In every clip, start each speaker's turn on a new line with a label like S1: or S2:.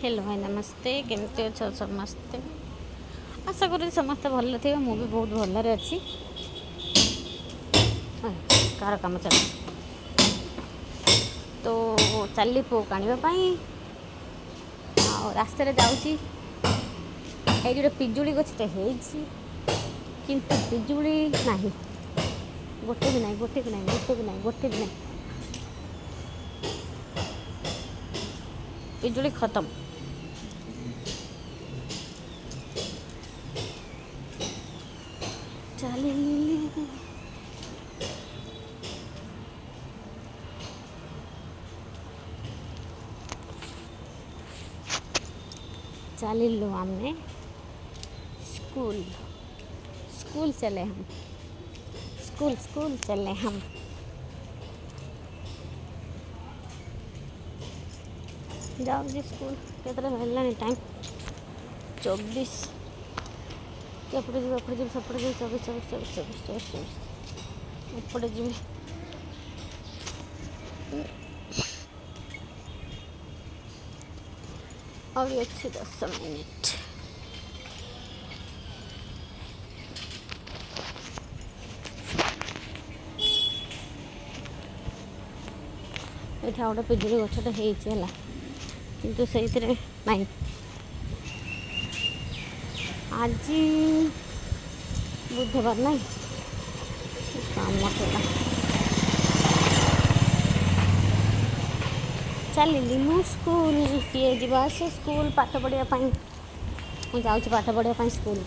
S1: Hello भाई नमस्ते केमती अच्छे समस्ते आशा करूँ समस्ते भल थे मु भी बहुत भलरे अच्छी कार कम चल तो चली पो आनापी रास्त जाऊँगी ये गोटे पिजुड़ी गछटे किंतु पिजुड़ी ना गोटे भी ना गोटे भी ना गोटे भी ना गोटे भी ना पिजुड़ी खत्म। चली लो हमने स्कूल स्कूल चले हम स्कूल स्कूल चले हम जाओ जी स्कूल केतरे है टाइम 24 एपटे जी एपटे जी सपटे जी 24 24 24 24 24 24 एपटे जी और अच्छी 10 मिनट ये गोटे पिजुड़ी गछटे है किंतु से नहीं आज बुधवार नहीं काम चला चलिली मु स्कूल किए जा से स्कूल पाठ पढ़ापी मुझे जाऊँ पाठ पढ़ापी स्कूल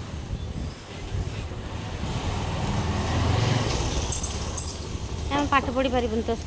S1: पाठ पढ़ी पार तो